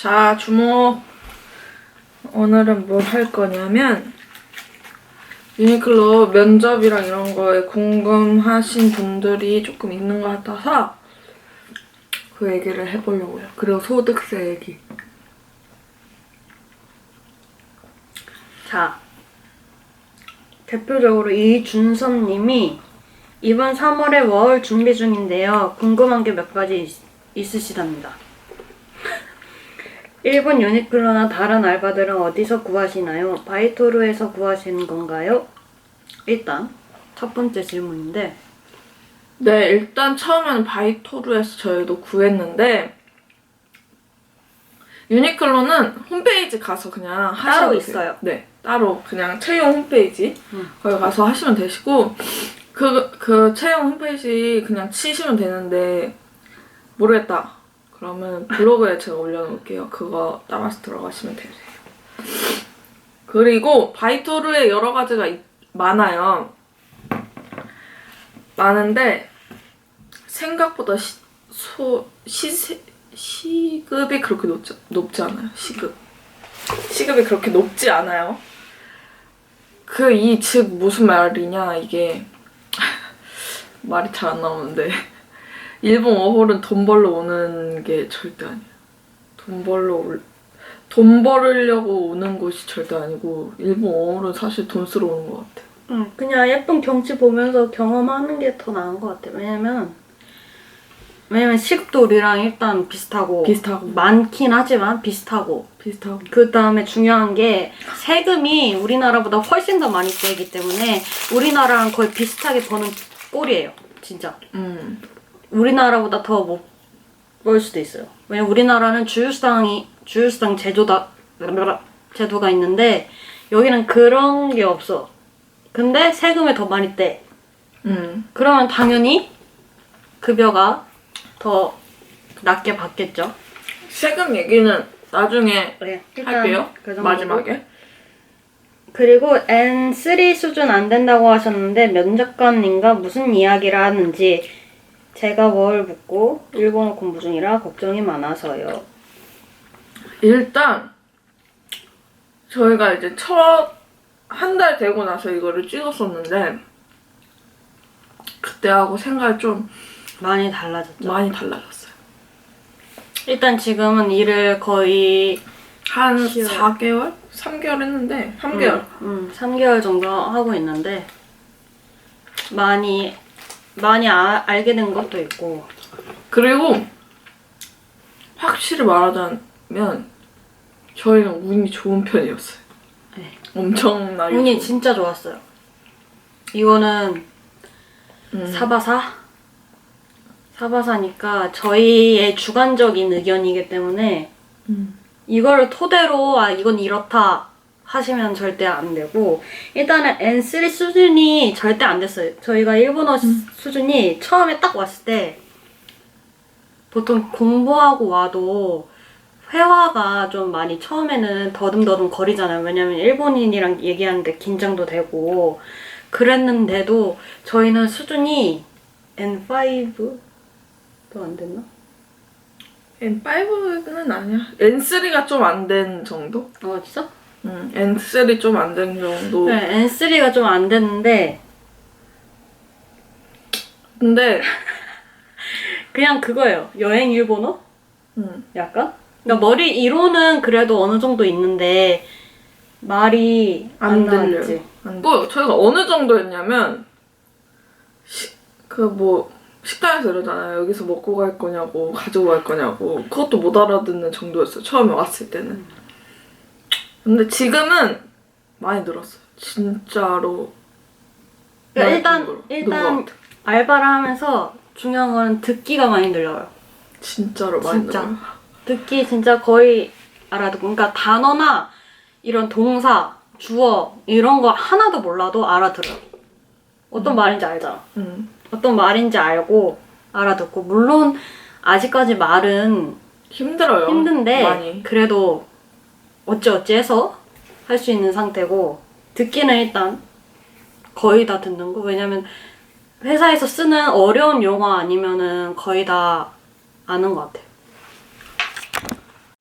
자, 주목. 오늘은 뭘 할 거냐면 유니클로 면접이랑 이런 거에 궁금하신 분들이 조금 있는 것 같아서 그 얘기를 해보려고요. 그리고 소득세 얘기. 자, 대표적으로 이준섭님이 이번 3월에 워홀 준비 중인데요. 궁금한 게 몇 가지 있으시답니다. 일본 유니클로나 다른 알바들은 어디서 구하시나요? 바이토루에서 구하시는 건가요? 일단 첫 번째 질문인데, 네, 일단 처음에는 바이토루에서 저희도 구했는데 유니클로는 홈페이지 가서 그냥 하시면 따로 되세요. 있어요. 네, 따로 그냥 채용 홈페이지 거기 가서 하시면 되시고 그 채용 홈페이지 그냥 치시면 되는데 모르겠다. 그러면 블로그에 제가 올려놓을게요. 그거 따라서 들어가시면 되세요. 그리고 바이토루에 여러 가지가 많아요. 많은데 생각보다 시급이 그렇게 높지 않아요. 시급이 그렇게 높지 않아요. 즉 무슨 말이냐 이게 말이 잘 안 나오는데 일본 워홀은 돈 벌러 오는 게 절대 아니에요. 돈 벌으려고 오는 곳이 절대 아니고 일본 워홀은 사실 돈 쓰러 오는 것 같아요. 그냥 예쁜 경치 보면서 경험하는 게 더 나은 것 같아요. 왜냐면 시급도 우리랑 일단 비슷하고 많긴 하지만 비슷하고 그 다음에 중요한 게 세금이 우리나라보다 훨씬 더 많이 떼기 때문에 우리나라랑 거의 비슷하게 버는 꼴이에요. 진짜. 우리나라보다 더 못 벌 수도 있어요. 왜냐면 우리나라는 주유수당 제도가 있는데 여기는 그런 게 없어. 근데 세금을 더 많이 떼. 그러면 당연히 급여가 더 낮게 받겠죠. 세금 얘기는 나중에 네, 할게요. 마지막에. 그리고 N3 수준 안 된다고 하셨는데 면접관님과 무슨 이야기를 하는지 제가 뭘 묻고 일본어 공부 중이라 걱정이 많아서요. 일단 저희가 이제 한 달 되고 나서 이거를 찍었었는데 그때하고 생각이 좀 많이 달라졌죠. 많이 달라졌어요. 일단 지금은 일을 거의 한 4개월? 3개월 했는데 3개월. 3개월 정도 하고 있는데 많이 알게 된 것도 있고. 그리고 확실히 말하자면 저희는 운이 좋은 편이었어요. 네. 엄청나게 운이 진짜 좋았어요. 이거는 사바사니까 저희의 주관적인 의견이기 때문에 이걸 토대로 이건 이렇다 하시면 절대 안 되고, 일단은 N3 수준이 절대 안 됐어요. 저희가 일본어 수준이 처음에 딱 왔을 때 보통 공부하고 와도 회화가 좀 많이 처음에는 더듬더듬 거리잖아요. 왜냐면 일본인이랑 얘기하는데 긴장도 되고 그랬는데도 저희는 수준이 N5도 안 됐나? N5는 아니야. N3가 좀 안 된 정도? 진짜? N3 좀 안 된 정도. 네, N3가 좀 안 됐는데 근데 그냥 그거예요. 여행 일본어? 약간? 그러니까 머리 이론은 그래도 어느 정도 있는데 말이 안 나왔지. 저희가 어느 정도였냐면 식당에서 이러잖아요. 여기서 먹고 갈 거냐고 가지고 갈 거냐고 그것도 못 알아듣는 정도였어요. 처음에 왔을 때는. 근데 지금은 많이 늘었어요. 진짜로. 그러니까 일단 알바를 하면서 중요한 건 듣기가 많이 늘어요. 진짜로 많이 늘어요. 듣기 진짜 거의 알아듣고, 그러니까 단어나 이런 동사, 주어 이런 거 하나도 몰라도 알아들어요. 어떤 말인지 알잖아. 어떤 말인지 알고 알아듣고, 물론 아직까지 말은 힘들어요. 힘든데 많이. 그래도 어찌어찌해서 할 수 있는 상태고, 듣기는 일단 거의 다 듣는 거. 왜냐면 회사에서 쓰는 어려운 용어 아니면은 거의 다 아는 것 같아요.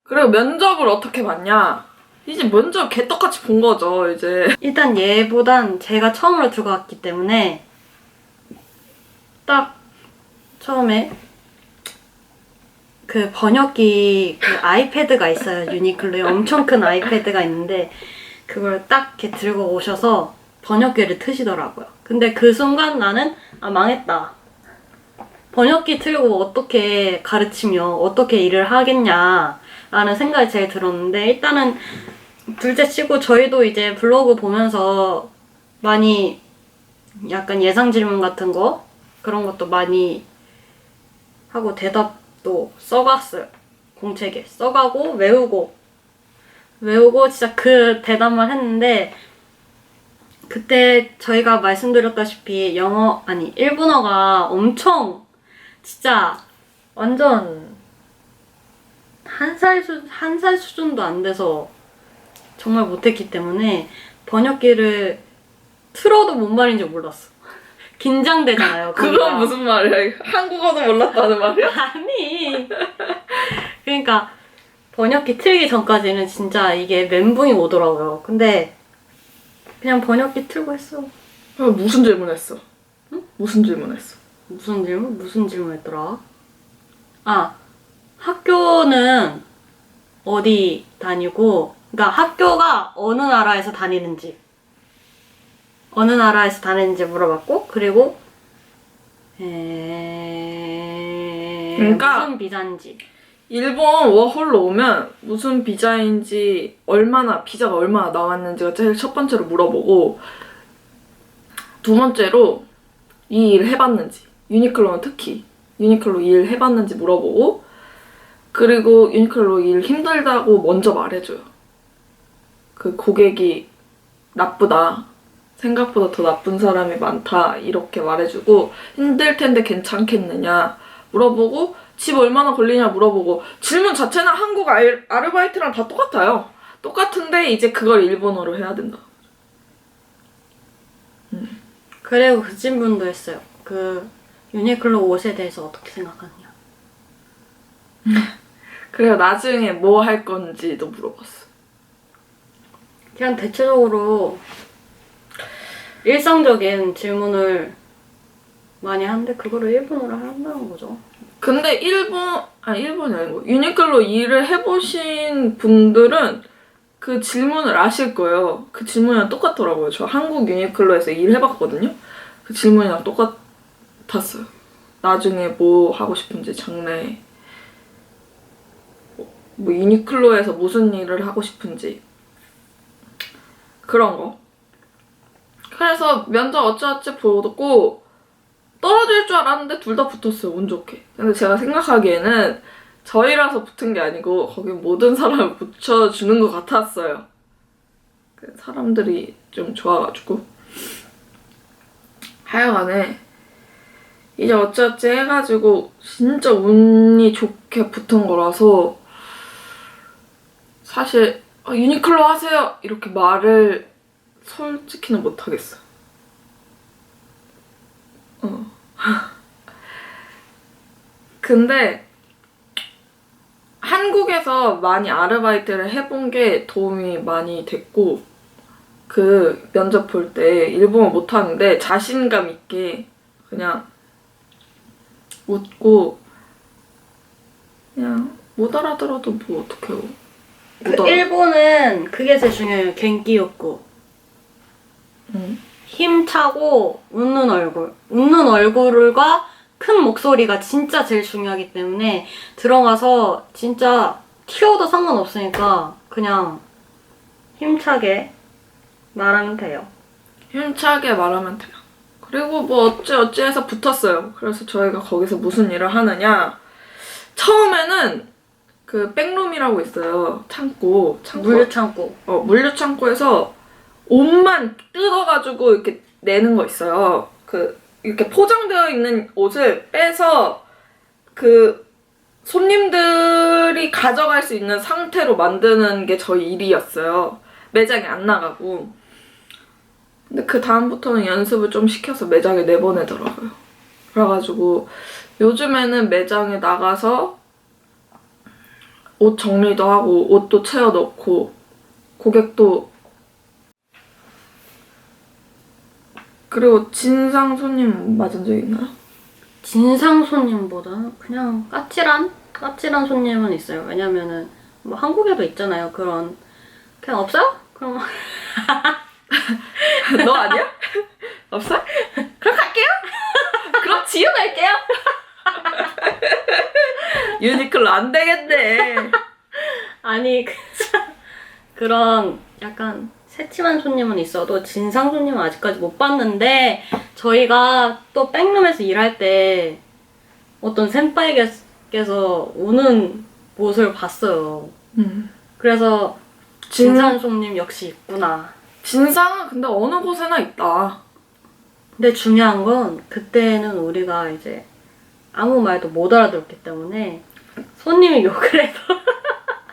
그리고 면접을 어떻게 봤냐? 이제 면접 개떡같이 본 거죠, 이제. 일단 얘보단 제가 처음으로 들어갔기 때문에 딱 처음에 그 번역기 그 아이패드가 있어요. 유니클로에 엄청 큰 아이패드가 있는데 그걸 딱 이렇게 들고 오셔서 번역기를 트시더라고요. 근데 그 순간 나는 망했다. 번역기 틀고 어떻게 가르치며 어떻게 일을 하겠냐라는 생각이 제일 들었는데 일단은 둘째 치고 저희도 이제 블로그 보면서 많이 약간 예상 질문 같은 거 그런 것도 많이 하고 대답도 써갔어요. 공책에 써가고 외우고 진짜 그 대답만 했는데 그때 저희가 말씀드렸다시피 일본어가 엄청 진짜 완전 한 살 수준도 안 돼서 정말 못했기 때문에 번역기를 틀어도 뭔 말인지 몰랐어. 긴장되잖아요. 그건 무슨 말이야? 한국어도 몰랐다는 말이야? 아니. 그러니까 번역기 틀기 전까지는 진짜 이게 멘붕이 오더라고요. 근데 그냥 번역기 틀고 했어. 무슨 질문했어? 응? 무슨 질문했어? 무슨 질문? 무슨 질문했더라? 학교는 어디 다니고, 그러니까 학교가 어느 나라에서 다니는지 물어봤고, 그리고 그러니까 무슨 비자인지. 일본 워홀로 오면 무슨 비자인지 비자가 얼마나 나왔는지가 제일 첫 번째로 물어보고 두 번째로 이 일 해봤는지 유니클로는 특히 유니클로 일 해봤는지 물어보고 그리고 유니클로 일 힘들다고 먼저 말해줘요. 그 고객이 나쁘다. 생각보다 더 나쁜 사람이 많다. 이렇게 말해주고 힘들 텐데 괜찮겠느냐 물어보고 집 얼마나 걸리냐 물어보고 질문 자체는 한국 아르바이트랑 다 똑같아요. 똑같은데 이제 그걸 일본어로 해야 된다. 그리고 그 질문도 했어요. 그 유니클로 옷에 대해서 어떻게 생각하느냐. 그래요. 나중에 뭐 할 건지도 물어봤어. 그냥 대체적으로 일상적인 질문을 많이 하는데 그거를 일본어로 한다는 거죠. 근데 일본이 아니고 유니클로 일을 해보신 분들은 그 질문을 아실 거예요. 그 질문이랑 똑같더라고요. 저 한국 유니클로에서 일해봤거든요. 그 질문이랑 똑같았어요. 나중에 뭐 하고 싶은지, 장래 뭐 유니클로에서 무슨 일을 하고 싶은지 그런 거. 그래서 면접 어찌어찌 보고 떨어질 줄 알았는데 둘 다 붙었어요. 운 좋게. 근데 제가 생각하기에는 저희라서 붙은 게 아니고 거기 모든 사람을 붙여주는 것 같았어요. 사람들이 좀 좋아가지고. 하여간에 이제 어찌어찌 해가지고 진짜 운이 좋게 붙은 거라서 사실 유니클로 하세요 이렇게 말을 솔직히는 못하겠어. 근데 한국에서 많이 아르바이트를 해본 게 도움이 많이 됐고 그 면접 볼 때 일본어 못하는데 자신감 있게 그냥 웃고 그냥 못 알아들어도 뭐 어떡해요. 일본은 그게 제일 중요해요. 겐기욕구. 힘차고 웃는 얼굴. 웃는 얼굴과 큰 목소리가 진짜 제일 중요하기 때문에 들어가서 진짜 튀어도 상관없으니까 그냥 힘차게 말하면 돼요. 힘차게 말하면 돼요. 그리고 뭐 어찌해서 붙었어요. 그래서 저희가 거기서 무슨 일을 하느냐. 처음에는 그 백룸이라고 있어요. 창고. 물류창고. 물류창고에서 옷만 뜯어가지고 이렇게 내는 거 있어요. 이렇게 포장되어 있는 옷을 빼서 그 손님들이 가져갈 수 있는 상태로 만드는 게 저희 일이었어요. 매장에 안 나가고. 근데 그 다음부터는 연습을 좀 시켜서 매장에 내보내더라고요. 그래가지고 요즘에는 매장에 나가서 옷 정리도 하고 옷도 채워 넣고 고객도 그리고 진상 손님 맞은 적 있나요? 진상 손님보다 그냥 까칠한 손님은 있어요. 왜냐면은 뭐 한국에도 있잖아요. 그런 그냥 없어요? 그럼 너 아니야? 없어? 그럼 갈게요. 그럼 지우갈게요. 유니클로 안 되겠네. 아니 그런 약간 새침한 손님은 있어도 진상 손님은 아직까지 못 봤는데 저희가 또 백룸에서 일할 때 어떤 센파이께서 오는 모습을 봤어요. 그래서 진상 손님 역시 있구나. 진상은 근데 어느 곳에나 있다. 근데 중요한 건 그때는 우리가 이제 아무 말도 못 알아들었기 때문에 손님이 욕을 해도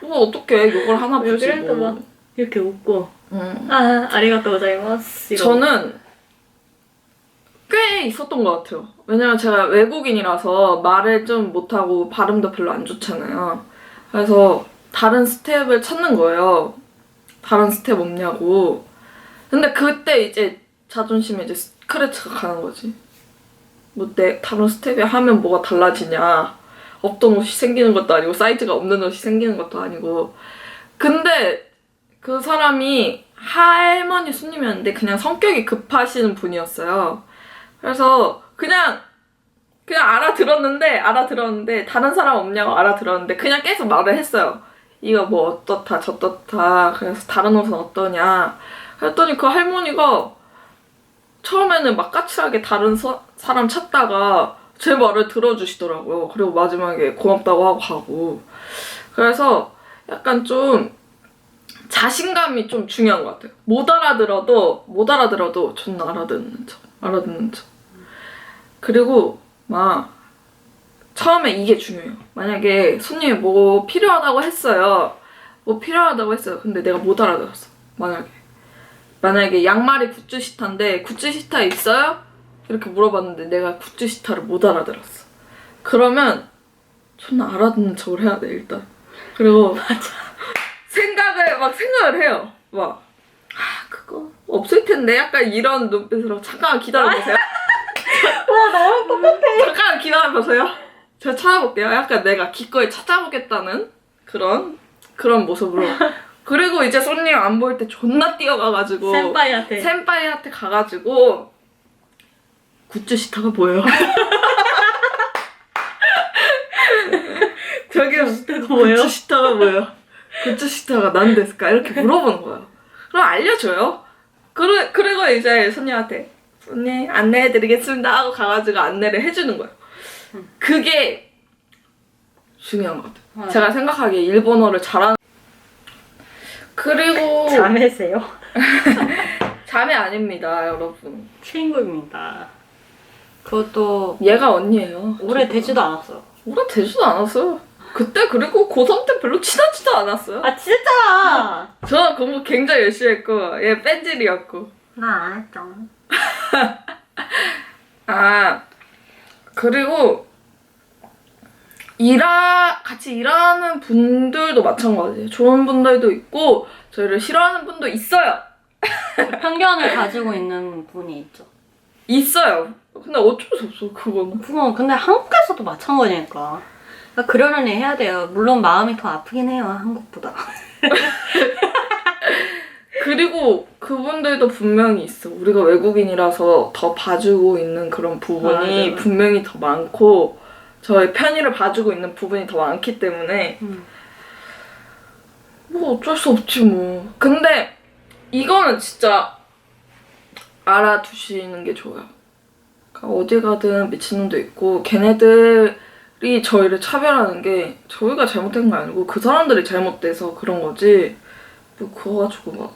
뭐 어떡해 욕을 하나 보지 욕을 해도 뭐. 막 이렇게 웃고 아리가또 고자이마스 이러고. 저는 꽤 있었던 것 같아요. 왜냐면 제가 외국인이라서 말을 좀 못하고 발음도 별로 안 좋잖아요. 그래서 다른 스텝을 찾는 거예요. 다른 스텝 없냐고. 근데 그때 이제 자존심에 이제 스크래치가 가는 거지. 뭐 내 다른 스텝에 하면 뭐가 달라지냐. 없던 옷이 생기는 것도 아니고 사이즈가 없는 옷이 생기는 것도 아니고. 근데 그 사람이 할머니 손님이었는데 그냥 성격이 급하시는 분이었어요. 그래서 그냥 알아들었는데 다른 사람 없냐고 알아들었는데 그냥 계속 말을 했어요. 이거 뭐 어떻다 저떻다 그래서 다른 옷은 어떠냐 그랬더니 그 할머니가 처음에는 막 까칠하게 다른 사람 찾다가 제 말을 들어주시더라고요. 그리고 마지막에 고맙다고 하고 가고. 그래서 약간 좀 자신감이 좀 중요한 것 같아요. 못 알아들어도 전 알아듣는 척. 그리고 막 처음에 이게 중요해요. 만약에 손님이 뭐 필요하다고 했어요. 근데 내가 못 알아들었어. 만약에 양말이 굿즈 시타인데 굿즈 시타 있어요? 이렇게 물어봤는데 내가 굿즈 시타를 못 알아들었어. 그러면 저는 알아듣는 척을 해야 돼 일단. 그리고 생각을 해요. 그거 없을 텐데 약간 이런 눈빛으로 잠깐 기다려보세요. 와 나랑 똑같아. 잠깐 기다려보세요. 제가 찾아볼게요. 약간 내가 기꺼이 찾아보겠다는 그런 모습으로. 그리고 이제 손님 안 보일 때 존나 뛰어가가지고 센파이한테 가가지고 굿즈 시타가 뭐예요? 저기요 굿즈 시타가 뭐예요? 굿즈 시타가 난 데스까? 이렇게 물어보는 거예요. 그럼 알려줘요. 그리고 이제 손님한테 손님 안내해드리겠습니다 하고 가가지고 안내를 해주는 거예요. 그게 중요한 것 같아요. 제가 생각하기에 일본어를 잘하는 그리고 자매세요? 자매 아닙니다 여러분. 친구입니다. 그것도 얘가 언니예요. 오래되지도 않았어요. 오래되지도 않았어요. 그때 그리고 고3 때 별로 친하지도 않았어요. 아 진짜? 저는 공부 굉장히 열심히 했고 얘 뺀질이었고. 나 안 했죠. 그리고 같이 일하는 분들도 마찬가지예요. 좋은 분들도 있고 저희를 싫어하는 분도 있어요. 편견을 가지고 있는 분이 있죠. 있어요. 근데 어쩔 수 없어 그거는. 그건 근데 한국에서도 마찬가지니까. 그러니까 그러려니 해야 돼요. 물론 마음이 더 아프긴 해요. 한국보다. 그리고 그분들도 분명히 있어. 우리가 외국인이라서 더 봐주고 있는 그런 부분이 분명히 더 많고 저의 편의를 봐주고 있는 부분이 더 많기 때문에 뭐 어쩔 수 없지 뭐. 근데 이거는 진짜 알아두시는 게 좋아요. 그러니까 어디 가든 미친놈도 있고 걔네들이 저희를 차별하는 게 저희가 잘못된 거 아니고 그 사람들이 잘못돼서 그런 거지 뭐 그거 가지고 막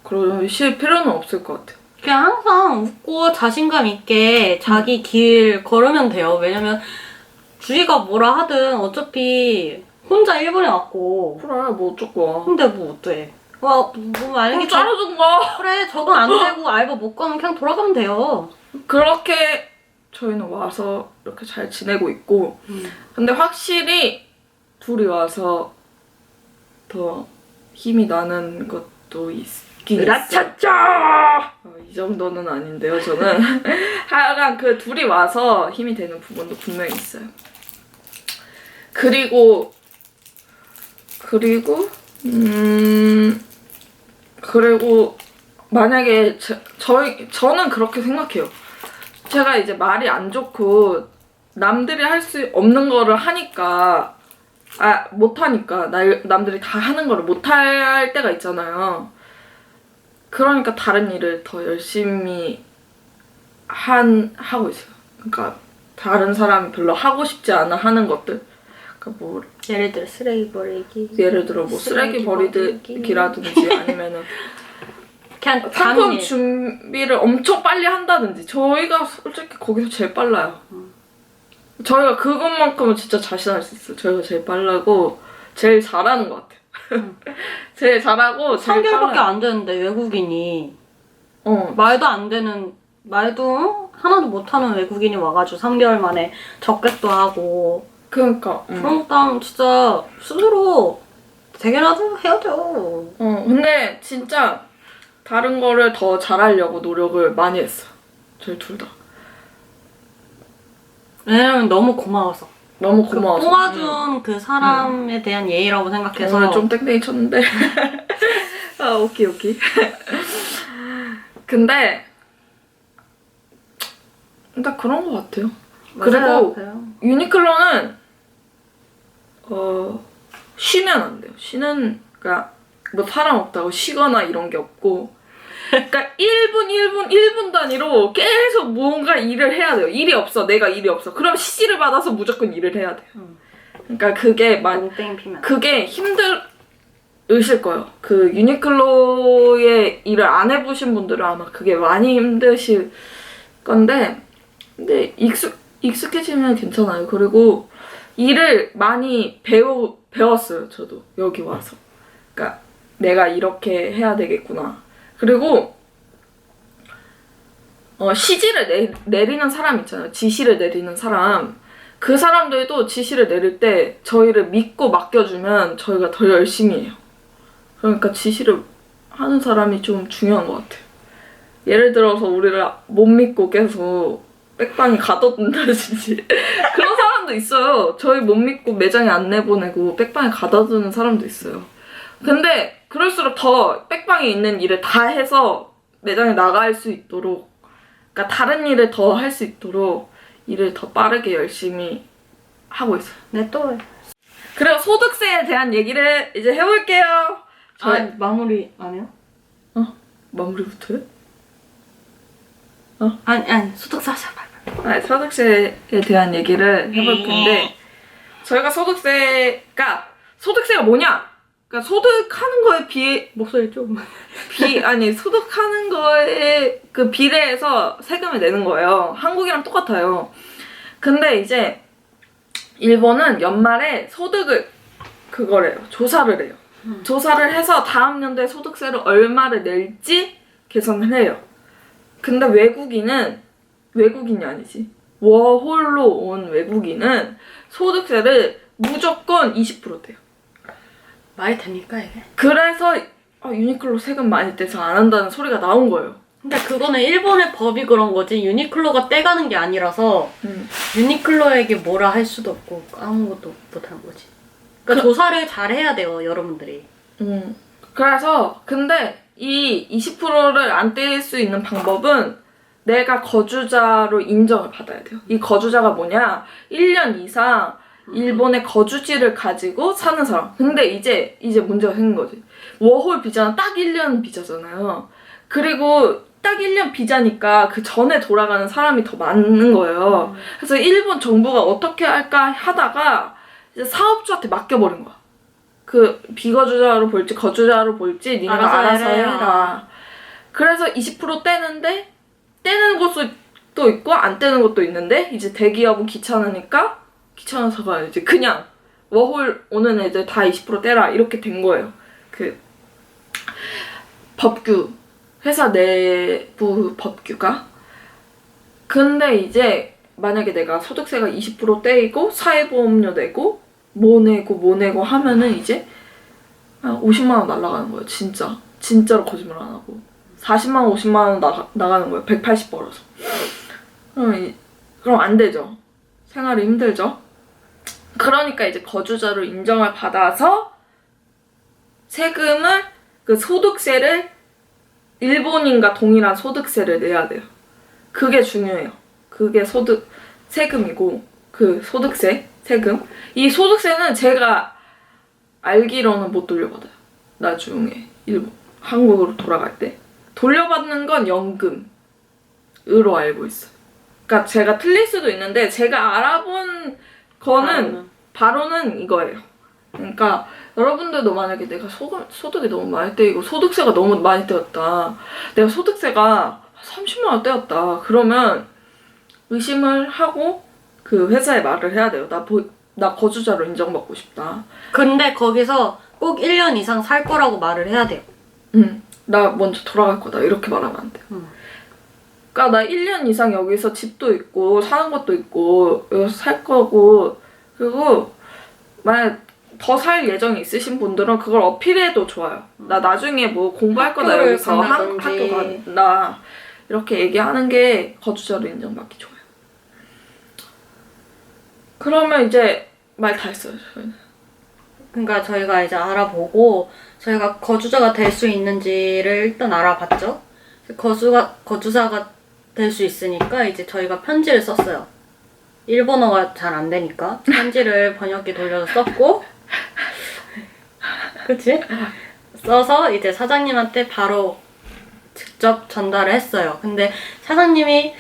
그러실 필요는 없을 것 같아요. 그냥 항상 웃고 자신감 있게 자기 길 걸으면 돼요. 왜냐면 주위가 뭐라 하든 어차피 혼자 일본에 왔고 그래 뭐 어쩌고. 근데 뭐 어때? 뭐 만약에 자르든가. 그래 적응 안 되고 알바 못 가면 그냥 돌아가면 돼요. 그렇게 저희는 와서 이렇게 잘 지내고 있고 근데 확실히 둘이 와서 더 힘이 나는 것도 있긴 있어요. 으라차차! 이 정도는 아닌데요, 저는. 하여간 그 둘이 와서 힘이 되는 부분도 분명히 있어요. 그리고 만약에 저는 그렇게 생각해요. 제가 이제 말이 안 좋고 남들이 할 수 없는 거를 하니까 못하니까 남들이 다 하는 거를 못할 때가 있잖아요. 그러니까 다른 일을 더 열심히 하고 있어요. 그러니까 다른 사람이 별로 하고 싶지 않아 하는 것들. 그러니까 뭐 예를 들어 쓰레기 버리기. 예를 들어 뭐 쓰레기 버리기라든지 아니면은 그냥 상품 일. 준비를 엄청 빨리 한다든지. 저희가 솔직히 거기서 제일 빨라요. 저희가 그것만큼은 진짜 자신할 수 있어요. 저희가 제일 빨라고 제일 잘하는 것 같아요. 제일 잘하고 제일 3개월밖에 빨라요. 안 되는데 외국인이 말도 안 되는 말도 하나도 못하는 외국인이 와가지고 3개월 만에 적객도 하고 그러니까 그럼 진짜 스스로 되게라도 해야죠. 근데 진짜 다른 거를 더 잘하려고 노력을 많이 했어. 저희 둘 다. 왜냐면 너무 고마워서. 너무 고마워서. 뽑아준 그 사람에 대한 예의라고 생각해서. 오늘 좀 땡땡이 쳤는데. 오케이. 근데 일단 그런 것 같아요. 맞아요. 그리고 유니클로는 쉬면 안 돼요. 그러니까 뭐 사람 없다고 쉬거나 이런 게 없고, 그러니까 1분 단위로 계속 뭔가 일을 해야 돼요. 내가 일이 없어. 그럼 CC를 받아서 무조건 일을 해야 돼요. 그러니까 그게 힘드실 거예요. 그 유니클로의 일을 안 해보신 분들은 아마 그게 많이 힘드실 건데, 근데 익숙해지면 괜찮아요. 그리고 일을 많이 배웠어요. 저도 여기 와서. 그러니까 내가 이렇게 해야 되겠구나. 그리고 CG를 내리는 사람 있잖아요. 지시를 내리는 사람. 그 사람들도 지시를 내릴 때 저희를 믿고 맡겨주면 저희가 더 열심히 해요. 그러니까 지시를 하는 사람이 좀 중요한 것 같아요. 예를 들어서 우리를 못 믿고 계속 백방이 가둬둔다든지 그런 사람도 있어요. 저희 못 믿고 매장에 안 내보내고 백방에 가둬두는 사람도 있어요. 근데 그럴수록 더 백방에 있는 일을 다 해서 매장에 나갈 수 있도록, 그러니까 다른 일을 더 할 수 있도록 일을 더 빠르게 열심히 하고 있어요. 네, 또 해. 그리고 소득세에 대한 얘기를 이제 해볼게요. 마무리 안 해요? 마무리부터 해? 아니, 소득세 하자. 소득세에 대한 얘기를 해볼 텐데, 저희가 소득세가 뭐냐? 그러니까 소득하는 거에 비해 목소리 좀. 소득하는 거에 그 비례해서 세금을 내는 거예요. 한국이랑 똑같아요. 근데 이제 일본은 연말에 소득을 조사를 해요. 조사를 해서 다음 연도에 소득세를 얼마를 낼지 계산을 해요. 근데 외국인이 아니지. 워홀로 온 외국인은 소득세를 무조건 20% 떼요. 말이 됩니까 이게? 그래서 유니클로 세금 많이 떼서 안 한다는 소리가 나온 거예요. 근데 그거는 일본의 법이 그런 거지 유니클로가 떼가는 게 아니라서 유니클로에게 뭐라 할 수도 없고 아무것도 못하는 거지. 그러니까 조사를 잘 해야 돼요, 여러분들이. 그래서 근데 이 20%를 안 떼일 수 있는 방법은 내가 거주자로 인정을 받아야 돼요. 이 거주자가 뭐냐? 1년 이상 일본의 거주지를 가지고 사는 사람. 근데 이제 문제가 생긴 거지. 워홀 비자는 딱 1년 비자잖아요. 그리고 딱 1년 비자니까 그 전에 돌아가는 사람이 더 많은 거예요. 그래서 일본 정부가 어떻게 할까 하다가 이제 사업주한테 맡겨버린 거야. 그 비거주자로 볼지 거주자로 볼지 네가 알아서 해라. 그래서 20% 떼는데 떼는 곳도 있고 안 떼는 곳도 있는데 이제 대기업은 귀찮아서가 이제 그냥 워홀 오는 애들 다 20% 떼라 이렇게 된 거예요. 그 법규, 회사 내부 법규가. 근데 이제 만약에 내가 소득세가 20% 떼이고 사회보험료 내고 뭐 내고 하면은 이제 한 50만 원 날아가는 거예요. 진짜로 거짓말 안 하고 40만 원, 50만 원 나가는 거예요. 180 벌어서. 그럼 안 되죠. 생활이 힘들죠. 그러니까 이제 거주자로 인정을 받아서 세금을 그 소득세를 일본인과 동일한 소득세를 내야 돼요. 그게 중요해요. 그게 세금이고 그 세금. 이 소득세는 제가 알기로는 못 돌려받아요. 나중에 한국으로 돌아갈 때. 돌려받는 건 연금으로 알고 있어요. 그러니까 제가 틀릴 수도 있는데 제가 알아본 거는 바로는 이거예요. 그러니까 여러분들도 만약에 내가 소득이 너무 많이 떼이고 소득세가 너무 많이 떼었다. 내가 소득세가 30만 원 떼었다. 그러면 의심을 하고 그 회사에 말을 해야 돼요. 나 거주자로 인정받고 싶다. 근데 거기서 꼭 1년 이상 살 거라고 말을 해야 돼요. 나 먼저 돌아갈 거다. 이렇게 말하면 안 돼요. 그러니까 나 1년 이상 여기서 집도 있고 사는 것도 있고 여기서 살 거고 그리고 만약 더 살 예정이 있으신 분들은 그걸 어필해도 좋아요. 나 나중에 뭐 공부할 거다 여기서 학교 간다 이렇게 얘기하는 게 거주자로 인정받기 좋아요. 그러면 이제 말 다 했어요. 저희는. 그러니까 저희가 이제 알아보고 저희가 거주자가 될 수 있는지를 일단 알아봤죠. 거주자가 될 수 있으니까 이제 저희가 편지를 썼어요. 일본어가 잘 안 되니까 편지를 번역기 돌려서 썼고 그치? 써서 이제 사장님한테 바로 직접 전달을 했어요. 근데 사장님이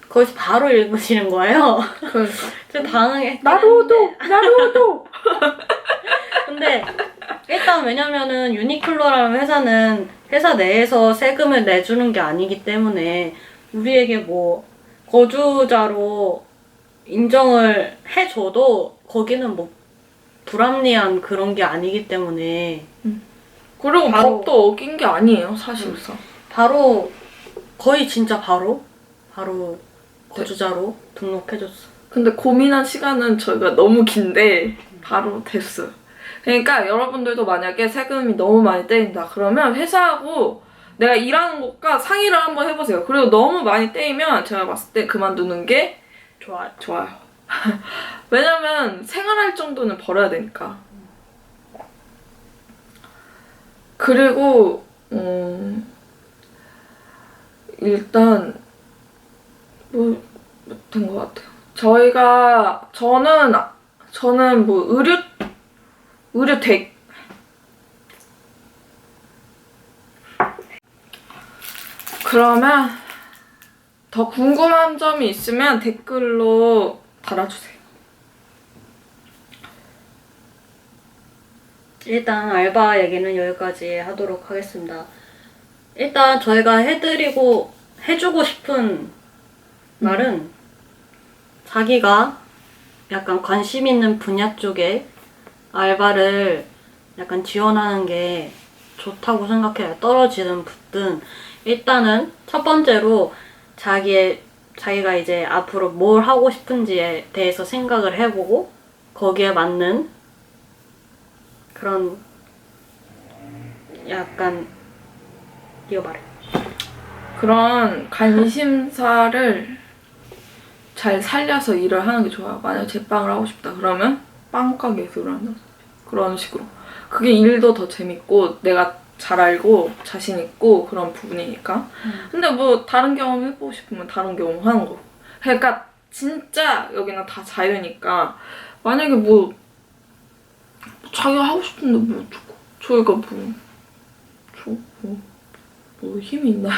거기서 바로 읽으시는 거예요. 그러니까. 저 당황했는데 나로도 근데 일단 왜냐면은 유니클로라는 회사는 회사 내에서 세금을 내주는 게 아니기 때문에 우리에게 뭐 거주자로 인정을 해줘도 거기는 뭐 불합리한 그런 게 아니기 때문에 그리고 법도 어긴 게 아니에요. 사실상. 바로 거의 진짜 바로 거주자로 등록해줬어. 근데 고민한 시간은 저희가 너무 긴데 바로 됐어요. 그러니까 여러분들도 만약에 세금이 너무 많이 떼인다 그러면 회사하고 내가 일하는 곳과 상의를 한번 해보세요. 그리고 너무 많이 떼이면 제가 봤을 때 그만두는 게 좋아요. 왜냐면 생활할 정도는 벌어야 되니까. 그리고 일단 뭐 된 것 같아요. 저는 뭐 의류 그러면 더 궁금한 점이 있으면 댓글로 달아주세요. 일단 알바 얘기는 여기까지 하도록 하겠습니다. 일단 저희가 해주고 싶은 말은 자기가 약간 관심 있는 분야 쪽에 알바를 약간 지원하는 게 좋다고 생각해요. 떨어지든 붙든 일단은 첫 번째로 자기가 이제 앞으로 뭘 하고 싶은지에 대해서 생각을 해보고 거기에 맞는 그런 약간 이거 말해. 그런 관심사를 잘 살려서 일을 하는 게 좋아요. 만약 제빵을 하고 싶다 그러면 빵가게에서 일을 한다. 그런 식으로. 그게 일도 더 재밌고 내가 잘 알고 자신 있고 그런 부분이니까. 근데 뭐 다른 경험 해보고 싶으면 다른 경험 하는 거. 그러니까 진짜 여기는 다 자유니까 만약에 뭐 자기가 하고 싶은데 뭐 저희가 뭐 힘이 있나요?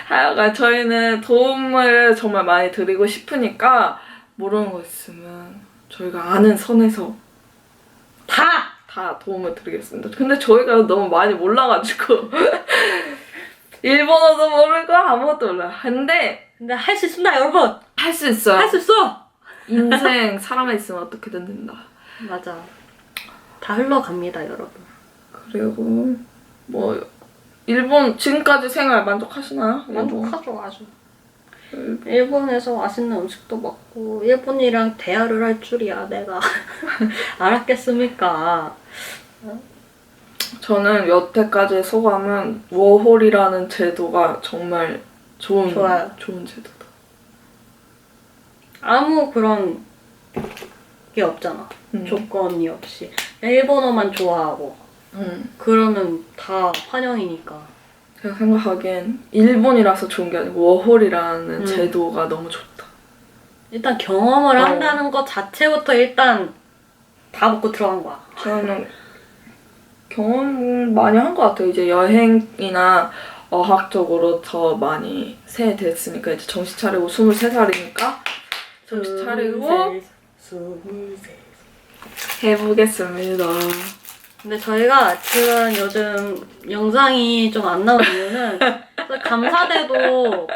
하여간 저희는 도움을 정말 많이 드리고 싶으니까 모르는 거 있으면 저희가 아는 선에서 다 도움을 드리겠습니다. 근데 저희가 너무 많이 몰라가지고 일본어도 모르고 아무것도 몰라요. 근데 할 수 있습니다, 여러분. 할 수 있어요. 할 수 있어. 인생 사람에 있으면 어떻게든 된다. 맞아. 다 흘러갑니다, 여러분. 그리고 뭐 일본 지금까지 생활 만족하시나요? 만족하죠, 아주. 일본에서 맛있는 음식도 먹고 일본이랑 대화를 할 줄이야 내가 알았겠습니까? 저는 여태까지의 소감은 워홀이라는 제도가 정말 좋아요. 좋은 제도다. 아무 그런 게 없잖아. 조건이 없이 일본어만 좋아하고 그러면 다 환영이니까. 제가 생각하기엔 일본이라서 좋은 게 아니고 워홀이라는 제도가 너무 좋다. 일단 경험을 한다는 것 자체부터 일단 다 먹고 들어간 거야. 저는 경험 많이 한 것 같아요. 이제 여행이나 어학적으로 더 많이 세됐으니까 이제 정신 차리고 23살이니까 정신 차리고 23. 해보겠습니다. 근데 저희가 지금 요즘 영상이 좀 안 나오는 이유는 감사대도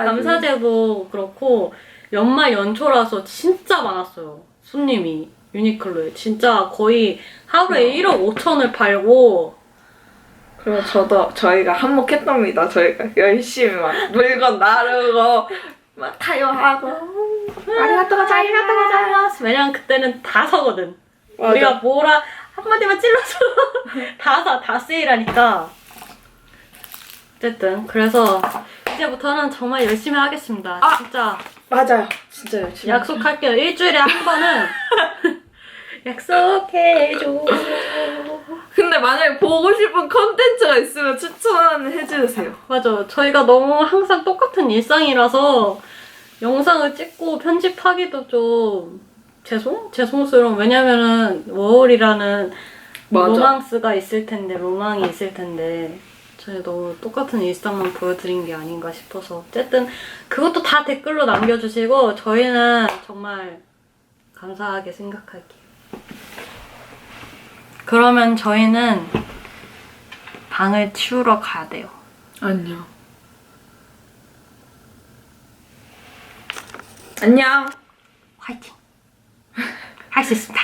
감사제도 그렇고 연말 연초라서 진짜 많았어요. 손님이 유니클로에 진짜 거의 하루에 1억 5천을 팔고. 그리고 저희가 한몫했답니다. 저희가 열심히 막 물건 나르고 막 타요하고 아리가또 고자이마스. 왜냐면 그때는 다 사거든. 맞아. 우리가 뭐라 한마디만 찔러서 다 세일하니까. 어쨌든 그래서 이제부터는 정말 열심히 하겠습니다. 진짜 맞아요. 진짜 열심히. 약속할게요. 일주일에 한 번은 약속해줘. 근데 만약에 보고 싶은 컨텐츠가 있으면 추천해주세요. 맞아. 저희가 너무 항상 똑같은 일상이라서 영상을 찍고 편집하기도 좀 죄송스러운. 왜냐면은 워홀이라는 맞아. 로망스가 있을 텐데, 로망이 있을 텐데 저희 너무 똑같은 일상만 보여드린 게 아닌가 싶어서. 어쨌든 그것도 다 댓글로 남겨주시고 저희는 정말 감사하게 생각할게요. 그러면 저희는 방을 치우러 가야 돼요. 안녕. 안녕. 화이팅! 할 수 있습니다.